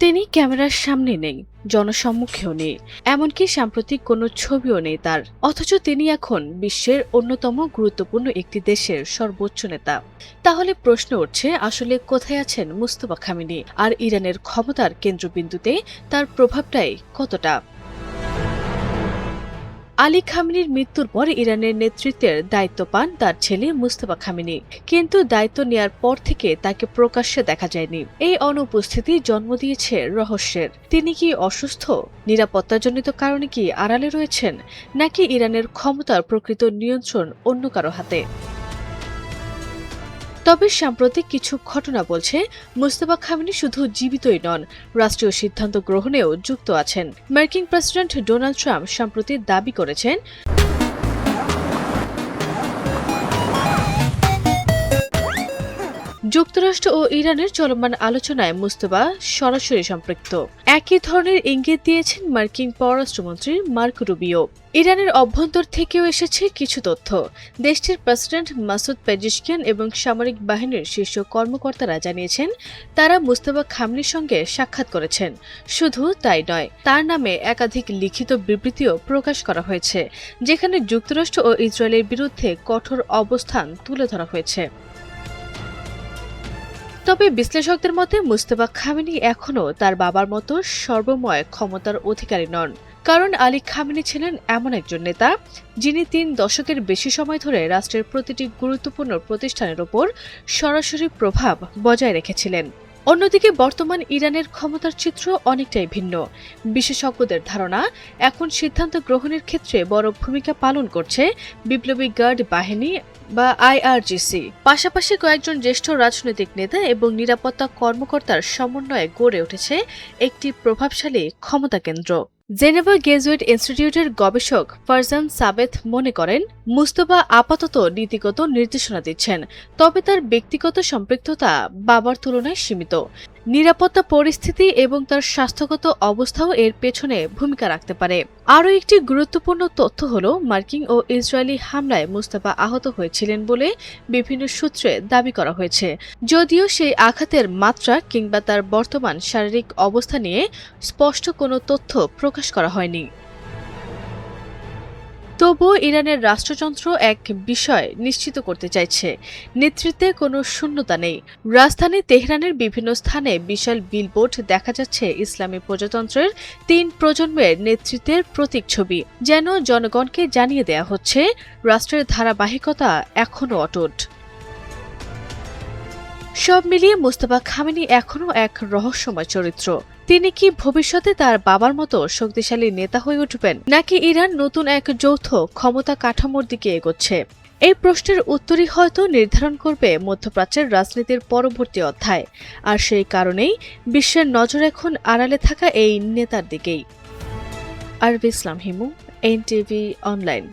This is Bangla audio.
তিনি ক্যামেরার সামনে নেই, জনসম্মুখেও নেই, এমনকি সাম্প্রতিক কোনো ছবিও নেই তার। অথচ তিনি এখন বিশ্বের অন্যতম গুরুত্বপূর্ণ একটি দেশের সর্বোচ্চ নেতা। তাহলে প্রশ্ন উঠছে, আসলে কোথায় আছেন মুস্তফা খামেনি, আর ইরানের ক্ষমতার কেন্দ্রবিন্দুতে তার প্রভাবটাই কতটা? আলী খামেনির মৃত্যুর পর ইরানের নেতৃত্বের দায়িত্ব পান তার ছেলে মুস্তফা খামেনি, কিন্তু দায়িত্ব নেয়ার পর থেকে তাকে প্রকাশ্যে দেখা যায়নি। এই অনুপস্থিতি জন্ম দিয়েছে রহস্যের। তিনি কি অসুস্থ, নিরাপত্তাজনিত কারণে কি আড়ালে রয়েছেন, নাকি ইরানের ক্ষমতার প্রকৃত নিয়ন্ত্রণ অন্য কারো হাতে? তবে সাম্প্রতিক কিছু ঘটনা বলছে, মুস্তফা খামেনি শুধু জীবিতই নন, রাষ্ট্রীয় সিদ্ধান্ত গ্রহণেও যুক্ত আছেন। মার্কিন প্রেসিডেন্ট ডোনাল্ড ট্রাম্প সম্প্রতি দাবি করেছেন, যুক্তরাষ্ট্র ও ইরানের চলমান আলোচনায় মুস্তফা সরাসরি সম্পৃক্ত। একই ধরনের ইঙ্গিত দিয়েছেন মার্কিন পররাষ্ট্রমন্ত্রী মার্কো রুবিও। ইরানের অভ্যন্তর থেকেও এসেছে কিছু তথ্য। দেশটির প্রেসিডেন্ট মাসুদ পেজিশকিয়ান এবং সামরিক বাহিনীর শীর্ষ কর্মকর্তারা জানিয়েছেন, তারা মুস্তফা খামেনির সঙ্গে সাক্ষাৎ করেছেন। শুধু তাই নয়, তার নামে একাধিক লিখিত বিবৃতিও প্রকাশ করা হয়েছে, যেখানে যুক্তরাষ্ট্র ও ইসরায়েলের বিরুদ্ধে কঠোর অবস্থান তুলে ধরা হয়েছে। তবে বিশ্লেষকদের মতে মুস্তফা খামেনি এখনও তার বাবার মতো সর্বময় ক্ষমতার অধিকারী নন। কারণ আলী খামেনি ছিলেন এমন একজন নেতা, যিনি 3 দশকের বেশি সময় ধরে রাষ্ট্রের প্রতিটি গুরুত্বপূর্ণ প্রতিষ্ঠানের ওপর সরাসরি প্রভাব বজায় রেখেছিলেন। অন্যদিকে বর্তমান ইরানের ক্ষমতার চিত্র অনেকটাই ভিন্ন। বিশেষজ্ঞদের ধারণা, এখন সিদ্ধান্ত গ্রহণের ক্ষেত্রে বড় ভূমিকা পালন করছে বিপ্লবী গার্ড বাহিনী বা আইআরজিসি। পাশাপাশি কয়েকজন জ্যেষ্ঠ রাজনৈতিক নেতা এবং নিরাপত্তা কর্মকর্তার সমন্বয়ে গড়ে উঠেছে একটি প্রভাবশালী ক্ষমতা কেন্দ্র। জেনেভা গেজুয়েট ইনস্টিটিউটের গবেষক ফারজান সাবেথ মনে করেন, মুস্তফা আপাতত নীতিগত নির্দেশনা দিচ্ছেন, তবে তার ব্যক্তিগত সম্পৃক্ততা বাবার তুলনায় সীমিত। নিরাপত্তা পরিস্থিতি এবং তার স্বাস্থ্যগত অবস্থাও এর পেছনে ভূমিকা রাখতে পারে। আরও একটি গুরুত্বপূর্ণ তথ্য হল, মার্কিন ও ইসরায়েলি হামলায় মুস্তফা আহত হয়েছিলেন বলে বিভিন্ন সূত্রে দাবি করা হয়েছে, যদিও সেই আঘাতের মাত্রা কিংবা তার বর্তমান শারীরিক অবস্থা নিয়ে স্পষ্ট কোনো তথ্য প্রকাশ করা হয়নি। তবুও ইরানের রাষ্ট্রযন্ত্র এক বিষয় নিশ্চিত করতে চাইছে, নেতৃত্বে কোনো শূন্যতা নেই। রাজধানী তেহরানের বিভিন্ন স্থানে বিশাল বিলবোর্ড দেখা যাচ্ছে ইসলামী প্রজাতন্ত্রের 3 প্রজন্মের নেতৃত্বের প্রতীক ছবি, যেন জনগণকে জানিয়ে দেয়া হচ্ছে রাষ্ট্রের ধারাবাহিকতা এখনও অটুট। সব মিলিয়ে মুস্তফা খামেনি এখনও এক রহস্যময় চরিত্র। তিনি কি ভবিষ্যতে তার বাবার মতো শক্তিশালী নেতা হয়ে উঠবেন, নাকি ইরান নতুন এক যৌথ ক্ষমতা কাঠামোর দিকে এগোচ্ছে? এই প্রশ্নের উত্তরই হয়তো নির্ধারণ করবে মধ্যপ্রাচ্যের রাজনীতির পরবর্তী অধ্যায়। আর সেই কারণেই বিশ্বের নজর এখন আড়ালে থাকা এই নেতার দিকেই। আরবি ইসলাম হিমু, এনটিভি অনলাইন।